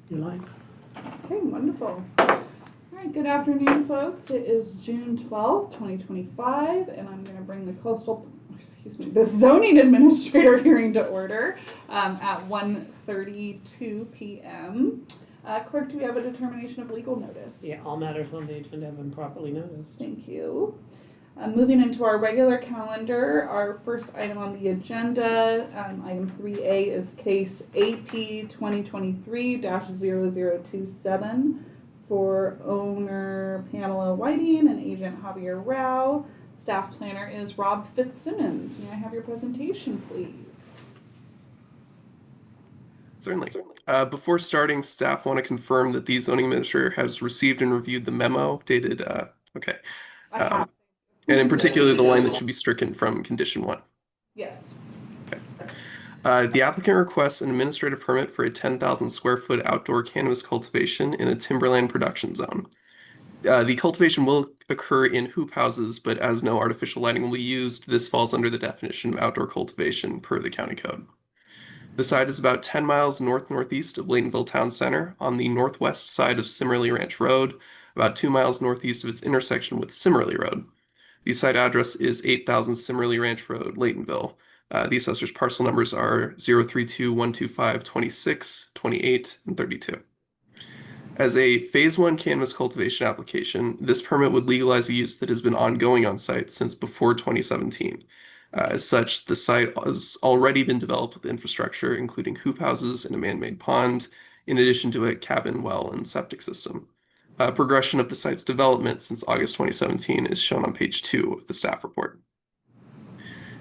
You're live. Okay, wonderful. All right, good afternoon, folks. It is June 12th, 2025, and I'm going to bring the zoning administrator hearing to order at 1:32 p.m. Clerk, do we have a determination of legal notice? Yeah, all matters on the agenda have been properly noticed. Thank you. Moving into our regular calendar, our first item on the agenda, item 3A, is case AP 2023-0027 for owner Pamela Whiting and agent Javier Rao. Staff planner is Rob Fitzsimmons. May I have your presentation, please? Certainly. Before starting, staff want to confirm that the zoning administrator has received and reviewed the memo dated, okay. I have. And in particular, the line that should be stricken from condition 1. Yes. Okay. The applicant requests an administrative permit for a 10,000 square foot outdoor cannabis cultivation in a timberland production zone. The cultivation will occur in hoop houses, but as no artificial lighting will be used, this falls under the definition of outdoor cultivation per the county code. The site is about 10 miles north-northeast of Laytonville Town Center on the northwest side of Simmerly Ranch Road, about 2 miles northeast of its intersection with Simmerly Road. The site address is 8000 Simmerly Ranch Road, Laytonville. The assessor's parcel numbers are 032-125, 26, 28, and 32. As a Phase 1 cannabis cultivation application, this permit would legalize a use that has been ongoing on site since before 2017. As such, the site has already been developed with infrastructure, including hoop houses and a man-made pond, in addition to a cabin, well, and septic system. Progression of the site's development since August 2017 is shown on page 2 of the staff report.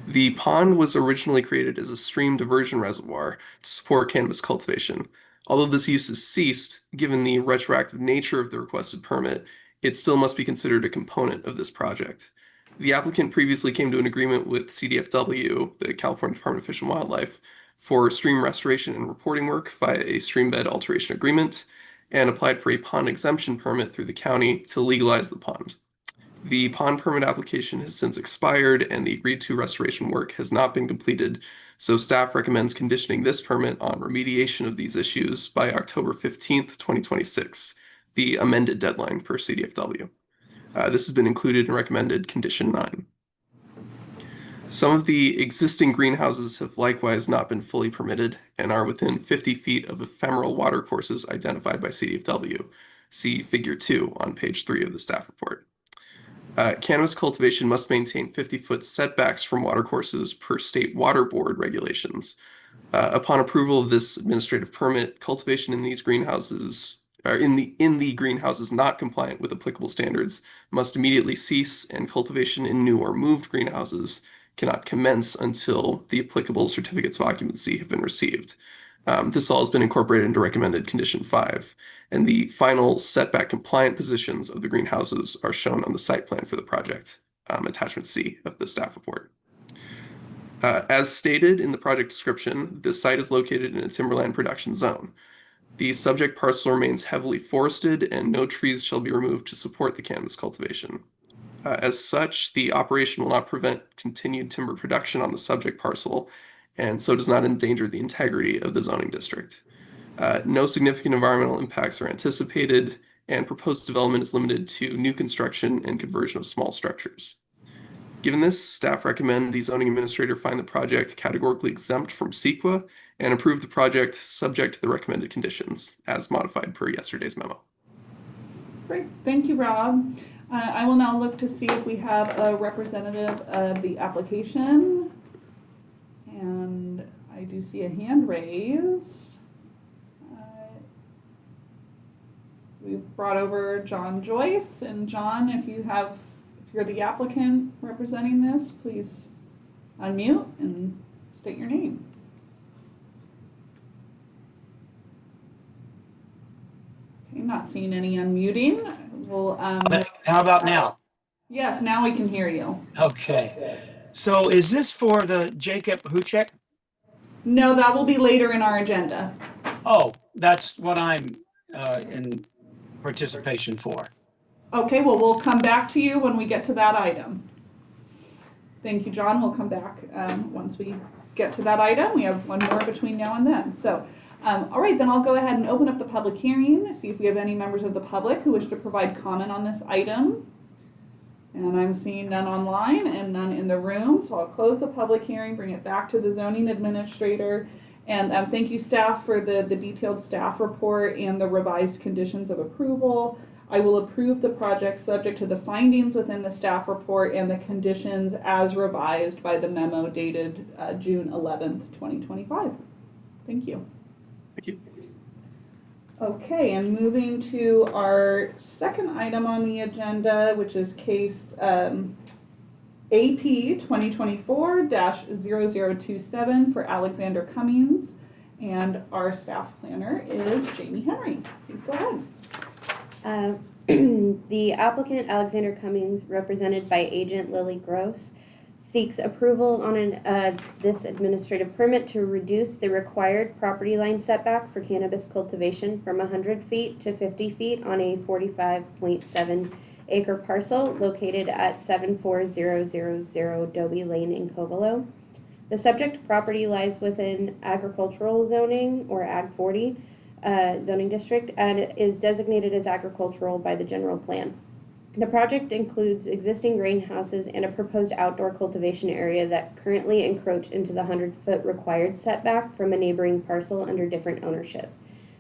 The pond was originally created as a stream diversion reservoir to support cannabis cultivation. Although this use has ceased, given the retroactive nature of the requested permit, it still must be considered a component of this project. The applicant previously came to an agreement with CDFW, the California Department of Fish and Wildlife, for stream restoration and reporting work via a stream bed alteration agreement, and applied for a pond exemption permit through the county to legalize the pond. The pond permit application has since expired and the agreed to restoration work has not been completed, so staff recommends conditioning this permit on remediation of these issues by October 15th, 2026, the amended deadline per CDFW. This has been included in recommended condition 9. Some of the existing greenhouses have likewise not been fully permitted and are within 50 feet of ephemeral watercourses identified by CDFW. See figure 2 on page 3 of the staff report. Cannabis cultivation must maintain 50-foot setbacks from watercourses per state water board regulations. Upon approval of this administrative permit, cultivation in these greenhouses in the greenhouses not compliant with applicable standards must immediately cease, and cultivation in new or moved greenhouses cannot commence until the applicable certificates of occupancy have been received. This all has been incorporated into recommended condition 5, and the final setback compliant positions of the greenhouses are shown on the site plan for the project, attachment C of the staff report. As stated in the project description, the site is located in a timberland production zone. The subject parcel remains heavily forested and no trees shall be removed to support the cannabis cultivation. As such, the operation will not prevent continued timber production on the subject parcel, and so does not endanger the integrity of the zoning district. No significant environmental impacts are anticipated, and proposed development is limited to new construction and conversion of small structures. Given this, staff recommend the zoning administrator find the project categorically exempt from CEQA and approve the project subject to the recommended conditions as modified per yesterday's memo. Great, thank you, Rob. I will now look to see if we have a representative of the application. And I do see a hand raised. We've brought over John Joyce, and John, if you're the applicant representing this, please unmute and state your name. Okay, not seeing any unmuting. We'll, how about now? Yes, now we can hear you. Okay. So is this for the Jacob Huchek? No, that will be later in our agenda. Oh, that's what I'm in participation for. Okay, well, we'll come back to you when we get to that item. Thank you, John. We'll come back once we get to that item. We have one more between now and then. So All right, then I'll go ahead and open up the public hearing, see if we have any members of the public who wish to provide comment on this item. And I'm seeing none online and none in the room, so I'll close the public hearing, bring it back to the zoning administrator. And thank you, staff, for the detailed staff report and the revised conditions of approval. I will approve the project subject to the findings within the staff report and the conditions as revised by the memo dated June 11th, 2025. Thank you. Thank you. Okay, and moving to our second item on the agenda, which is case AP 2024-0027 for Alexander Cummings, and our staff planner is Jamie Henry. Please go ahead. The applicant, Alexander Cummings, represented by agent Lily Gross, seeks approval on this administrative permit to reduce the required property line setback for cannabis cultivation from 100 feet to 50 feet on a 45.7 acre parcel located at 74000 Dobie Lane in Covelo. The subject property lies within agricultural zoning, or Ag 40 zoning district, and is designated as agricultural by the general plan. The project includes existing greenhouses and a proposed outdoor cultivation area that currently encroach into the 100-foot required setback from a neighboring parcel under different ownership.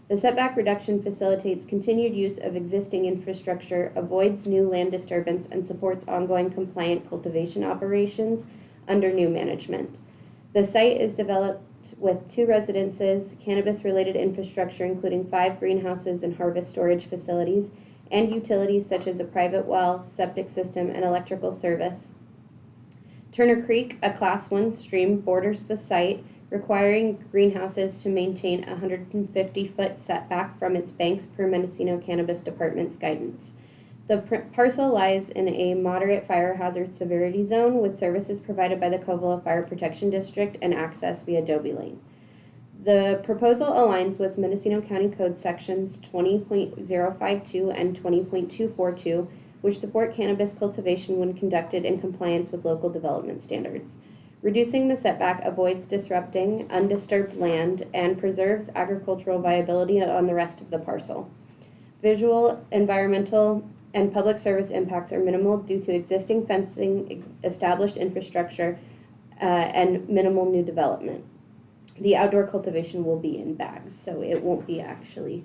The setback reduction facilitates continued use of existing infrastructure, avoids new land disturbance, and supports ongoing compliant cultivation operations under new management. The site is developed with 2 residences, cannabis-related infrastructure including 5 greenhouses and harvest storage facilities, and utilities such as a private well, septic system, and electrical service. Turner Creek, a Class 1 stream, borders the site, requiring greenhouses to maintain a 150-foot setback from its banks per Mendocino Cannabis Department's guidance. The parcel lies in a moderate fire hazard severity zone with services provided by the Covelo Fire Protection District and access via Dobie Lane. The proposal aligns with Mendocino County Code sections 20.052 and 20.242, which support cannabis cultivation when conducted in compliance with local development standards. Reducing the setback avoids disrupting undisturbed land and preserves agricultural viability on the rest of the parcel. Visual, environmental, and public service impacts are minimal due to existing fencing, established infrastructure, and minimal new development. The outdoor cultivation will be in bags, so it won't be actually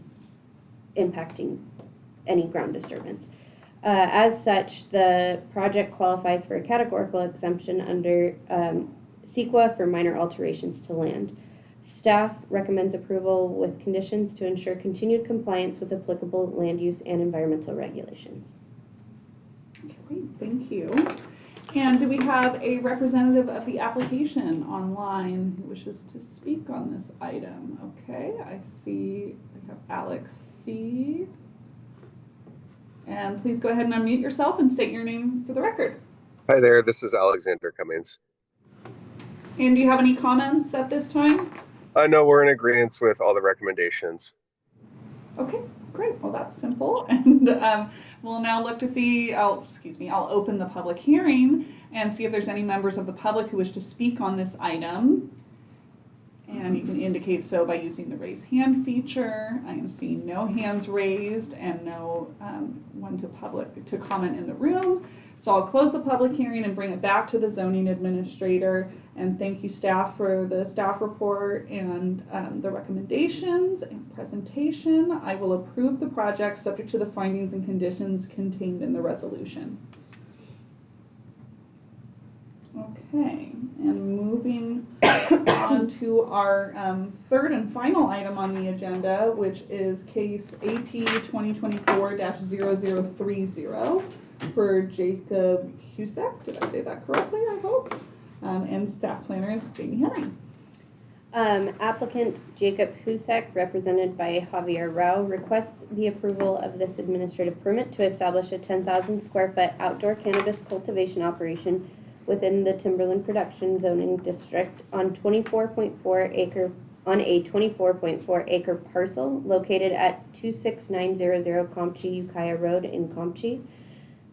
impacting any ground disturbance. As such, the project qualifies for a categorical exemption under CEQA for minor alterations to land. Staff recommends approval with conditions to ensure continued compliance with applicable land use and environmental regulations. Okay, great, thank you. And do we have a representative of the application online who wishes to speak on this item? Okay, I see we have Alex C. And please go ahead and unmute yourself and state your name for the record. Hi there, this is Alexander Cummings. And do you have any comments at this time? No, we're in agreement with all the recommendations. Okay, great. Well, that's simple. And we'll now look to see, I'll open the public hearing and see if there's any members of the public who wish to speak on this item. And you can indicate so by using the raise hand feature. I am seeing no hands raised and no one to comment in the room. So I'll close the public hearing and bring it back to the zoning administrator. And thank you, staff, for the staff report and the recommendations and presentation. I will approve the project subject to the findings and conditions contained in the resolution. Okay, and moving on to our third and final item on the agenda, which is case AP 2024-0030 for Jacob Husak. Did I say that correctly, I hope? And staff planner is Jamie Henry. Applicant Jacob Husak, represented by Javier Rao, requests the approval of this administrative permit to establish a 10,000 square foot outdoor cannabis cultivation operation within the Timberland Production Zoning District on a 24.4 acre parcel located at 26900 Compchi Ukiah Road in Compchi.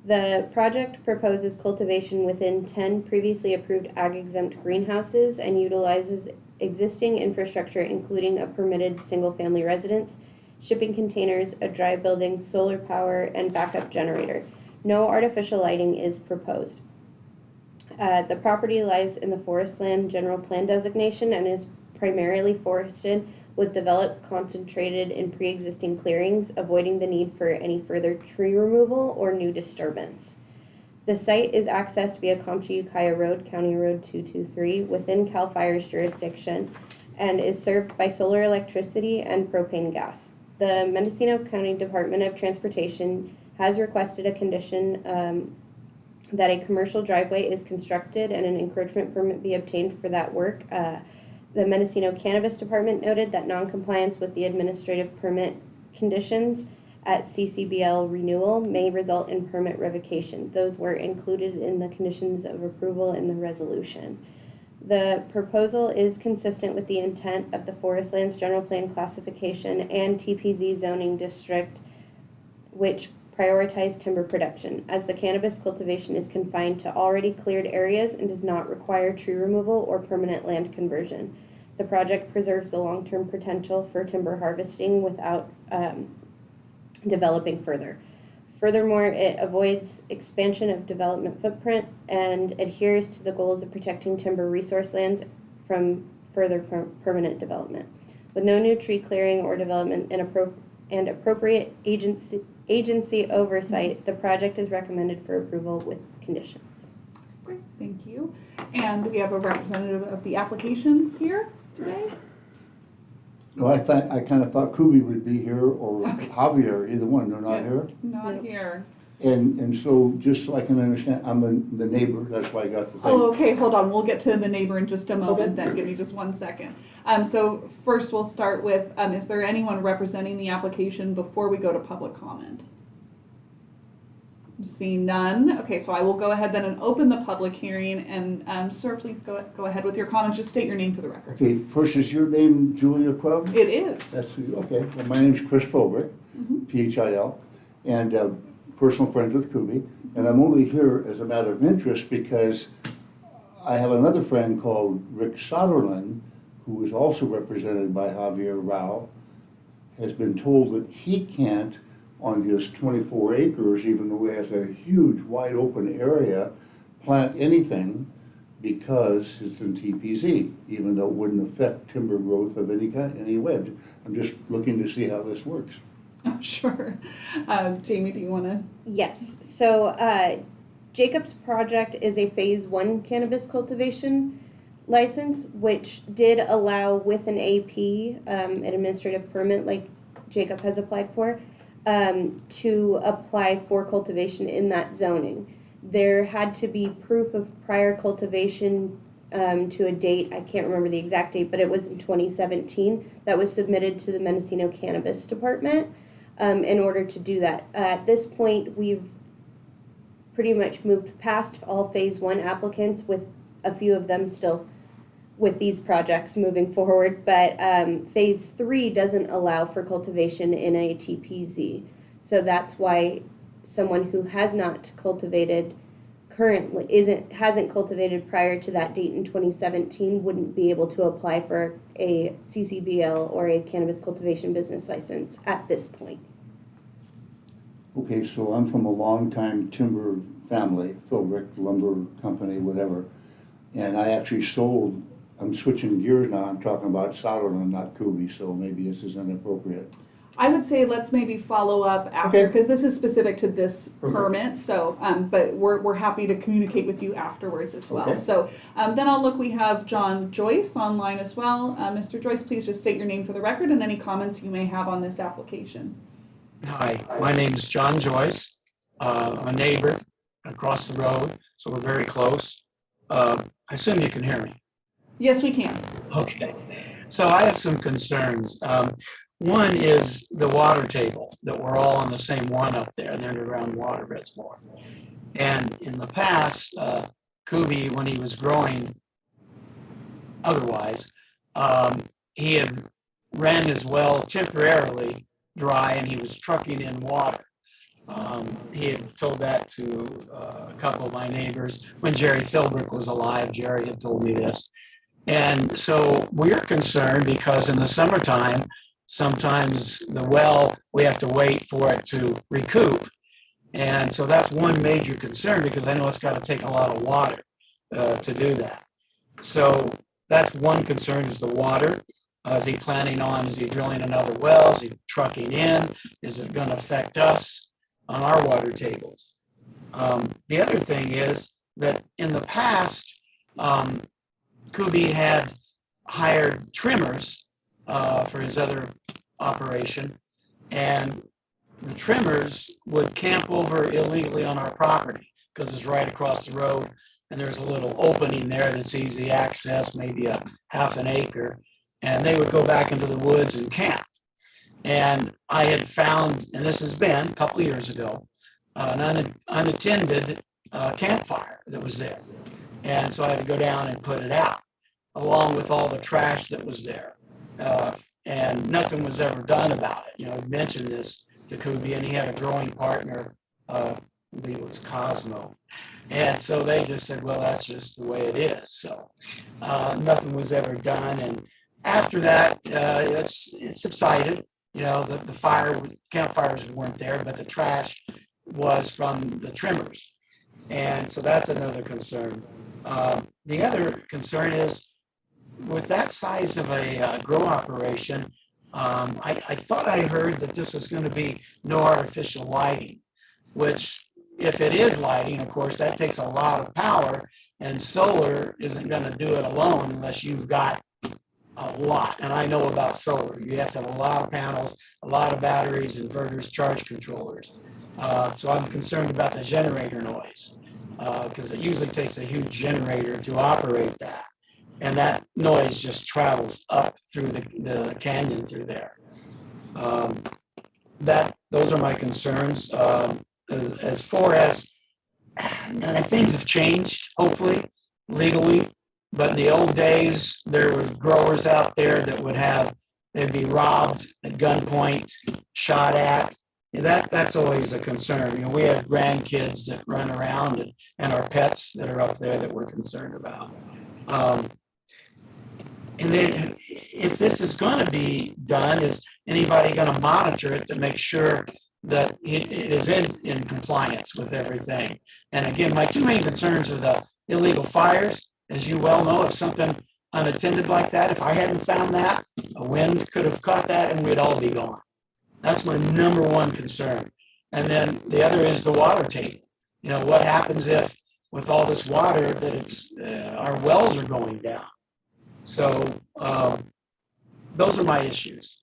The project proposes cultivation within 10 previously approved ag-exempt greenhouses and utilizes existing infrastructure, including a permitted single-family residence, shipping containers, a dry building, solar power, and backup generator. No artificial lighting is proposed. The property lies in the forest land general plan designation and is primarily forested with developed concentrated in pre-existing clearings, avoiding the need for any further tree removal or new disturbance. The site is accessed via Comchi-Ukiah Road, County Road 223, within CAL FIRE's jurisdiction, and is served by solar electricity and propane gas. The Mendocino County Department of Transportation has requested a condition that a commercial driveway is constructed and an encroachment permit be obtained for that work. The Mendocino Cannabis Department noted that noncompliance with the administrative permit conditions at CCBL renewal may result in permit revocation. Those were included in the conditions of approval in the resolution. The proposal is consistent with the intent of the Forest Lands General Plan classification and TPZ zoning district, which prioritize timber production, as the cannabis cultivation is confined to already cleared areas and does not require tree removal or permanent land conversion. The project preserves the long-term potential for timber harvesting without developing further. Furthermore, it avoids expansion of development footprint and adheres to the goals of protecting timber resource lands from further permanent development. With no new tree clearing or development and appropriate agency oversight, the project is recommended for approval with conditions. Great, thank you. And we have a representative of the application here today. No, I kind of thought Kubi would be here or Javier, either one, they're not here. Not here. And so, just so I can understand, I'm the neighbor, that's why I got the thing. Oh, okay, hold on, we'll get to the neighbor in just a moment then, give me just 1 second. So first we'll start with, is there anyone representing the application before we go to public comment? Seeing none, okay, so I will go ahead then and open the public hearing, and sir, please go ahead with your comments, just state your name for the record. Okay, first, is your name Julia Quebb? It is. That's who, okay, well, my name's Chris Philbrick, Phil, and personal friends with Kubi, and I'm only here as a matter of interest because I have another friend called Rick Soderlund, who is also represented by Javier Rao, has been told that he can't, on just 24 acres, even though he has a huge wide open area, plant anything because it's in TPZ, even though it wouldn't affect timber growth of any kind, any way. I'm just looking to see how this works. Oh, sure. Jamie, do you want to? Yes, so Jacob's project is a phase 1 cannabis cultivation license, which did allow with an AP, an administrative permit like Jacob has applied for, to apply for cultivation in that zoning. There had to be proof of prior cultivation to a date, I can't remember the exact date, but it was in 2017, that was submitted to the Mendocino Cannabis Department in order to do that. At this point, we've pretty much moved past all phase 1 applicants, with a few of them still with these projects moving forward, but phase 3 doesn't allow for cultivation in a TPZ. So that's why someone who has not cultivated currently hasn't cultivated prior to that date in 2017 wouldn't be able to apply for a CCBL or a cannabis cultivation business license at this point. Okay, so I'm from a long-time timber family, Philbrick Lumber Company, whatever, and I actually sold. I'm switching gears now. I'm talking about Soderlund, not Kubi, so maybe this is inappropriate. I would say let's maybe follow up after, because this is specific to this permit. So, but we're happy to communicate with you afterwards as well. Okay. So then I'll look. We have John Joyce online as well. Mr. Joyce, please just state your name for the record and any comments you may have on this application. Hi, my name is John Joyce. I'm a neighbor across the road, so we're very close. I assume you can hear me. Yes, we can. Okay, so I have some concerns. One is the water table, that we're all on the same one up there, the underground water reservoir. And in the past, Kubi, when he was growing otherwise, he had ran his well temporarily dry and he was trucking in water. He had told that to a couple of my neighbors. When Jerry Philbrick was alive, Jerry had told me this. And so we're concerned because in the summertime, sometimes the well, we have to wait for it to recoup. And so that's one major concern because I know it's got to take a lot of water to do that. So that's one concern is the water. Is he planning on, is he drilling another well? Is he trucking in? Is it going to affect us on our water tables? The other thing is that in the past, Kubi had hired trimmers for his other operation, and the trimmers would camp over illegally on our property because it's right across the road, and there's a little opening there that's easy access, maybe a half an acre, and they would go back into the woods and camp. And I had found, and this has been a couple of years ago, an unattended campfire that was there. And so I had to go down and put it out, along with all the trash that was there. And nothing was ever done about it. You know, I mentioned this to Kubi, and he had a growing partner, I believe it was Cosmo. And so they just said, well, that's just the way it is. So nothing was ever done. And after that, it subsided. You know, the campfires weren't there, but the trash was from the trimmers. And so that's another concern. The other concern is with that size of a grow operation, I thought I heard that this was going to be no artificial lighting, which if it is lighting, of course, that takes a lot of power, and solar isn't going to do it alone unless you've got a lot. And I know about solar. You have to have a lot of panels, a lot of batteries, inverters, charge controllers. So I'm concerned about the generator noise because it usually takes a huge generator to operate that. And that noise just travels up through the canyon through there. Those are my concerns. As far as things have changed, hopefully, legally, but in the old days, there were growers out there that they'd be robbed at gunpoint, shot at. That's always a concern. You know, we have grandkids that run around and our pets that are up there that we're concerned about. And then if this is going to be done, is anybody going to monitor it to make sure that it is in compliance with everything? And again, my two main concerns are the illegal fires. As you well know, if something unattended like that, if I hadn't found that, a wind could have caught that and we'd all be gone. That's my number one concern. And then the other is the water table. You know, what happens if with all this water that our wells are going down? So those are my issues.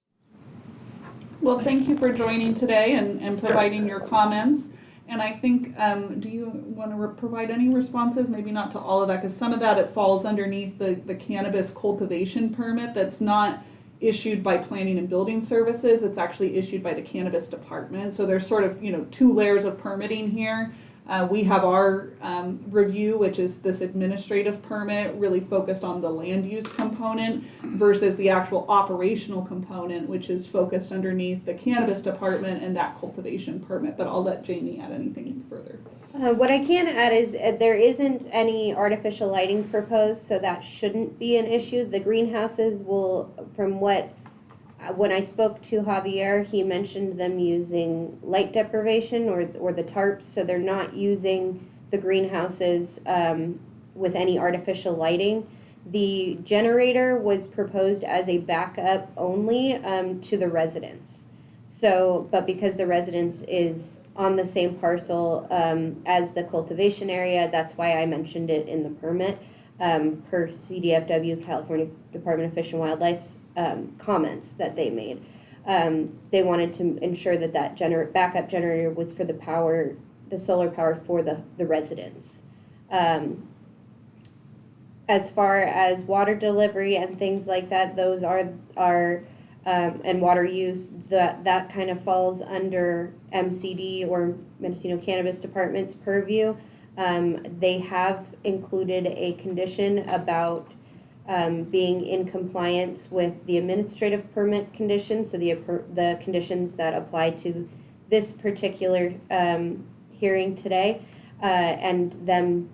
Well, thank you for joining today and providing your comments. And I think, do you want to provide any responses? Maybe not to all of that, because some of that, it falls underneath the cannabis cultivation permit that's not issued by Planning and Building Services. It's actually issued by the Cannabis Department. So there's sort of, two layers of permitting here. We have our review, which is this administrative permit, really focused on the land use component versus the actual operational component, which is focused underneath the Cannabis Department and that cultivation permit. But I'll let Jamie add anything further. What I can add is there isn't any artificial lighting proposed, so that shouldn't be an issue. The greenhouses will, when I spoke to Javier, he mentioned them using light deprivation or the tarps, so they're not using the greenhouses with any artificial lighting. The generator was proposed as a backup only to the residents. So, but because the residence is on the same parcel as the cultivation area, that's why I mentioned it in the permit. Per CDFW, California Department of Fish and Wildlife's comments that they made. They wanted to ensure that backup generator was for the solar power for the residents. As far as water delivery and things like that, those are and water use, that kind of falls under MCD or Mendocino Cannabis Department's purview. They have included a condition about being in compliance with the administrative permit conditions, so the conditions that apply to this particular hearing today, and them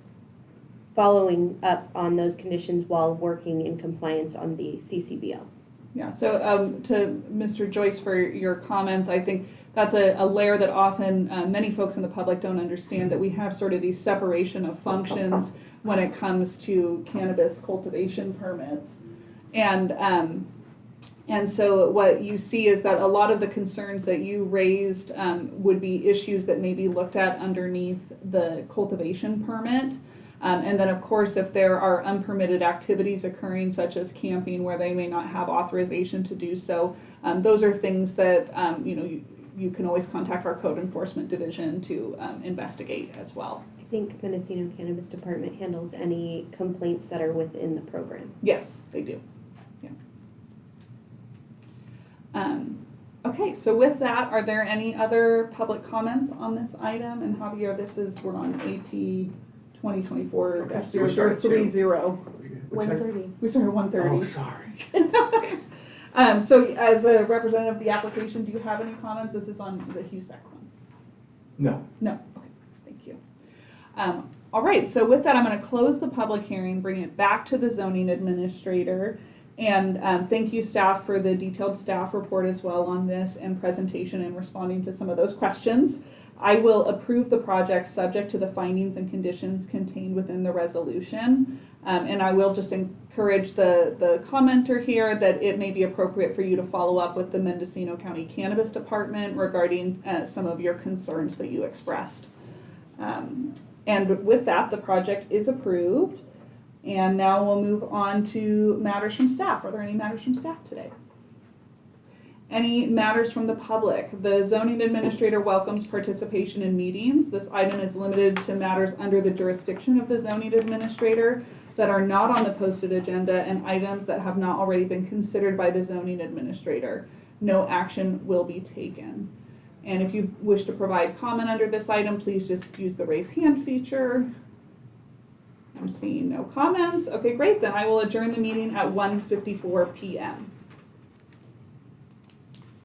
following up on those conditions while working in compliance on the CCBL. Yeah, so to Mr. Joyce for your comments, I think that's a layer that often many folks in the public don't understand, that we have sort of these separation of functions when it comes to cannabis cultivation permits. And so what you see is that a lot of the concerns that you raised would be issues that may be looked at underneath the cultivation permit. And then, of course, if there are unpermitted activities occurring, such as camping, where they may not have authorization to do so, those are things that you can always contact our code enforcement division to investigate as well. I think Mendocino Cannabis Department handles any complaints that are within the program. Yes, they do. Yeah. Okay, so with that, are there any other public comments on this item? And Javier, we're on AP 2024-0030. 1:30. We started at 1:30. Oh, sorry. So as a representative of the application, do you have any comments? This is on the HUSEC one. No. No, okay, thank you. All right, so with that, I'm going to close the public hearing, bring it back to the zoning administrator, and thank you, staff, for the detailed staff report as well on this and presentation and responding to some of those questions. I will approve the project subject to the findings and conditions contained within the resolution. And I will just encourage the commenter here that it may be appropriate for you to follow up with the Mendocino County Cannabis Department regarding some of your concerns that you expressed. And with that, the project is approved. And now we'll move on to matters from staff. Are there any matters from staff today? Any matters from the public? The zoning administrator welcomes participation in meetings. This item is limited to matters under the jurisdiction of the zoning administrator that are not on the posted agenda and items that have not already been considered by the zoning administrator. No action will be taken. And if you wish to provide comment under this item, please just use the raise hand feature. I'm seeing no comments. Okay, great. Then I will adjourn the meeting at 1:54 p.m.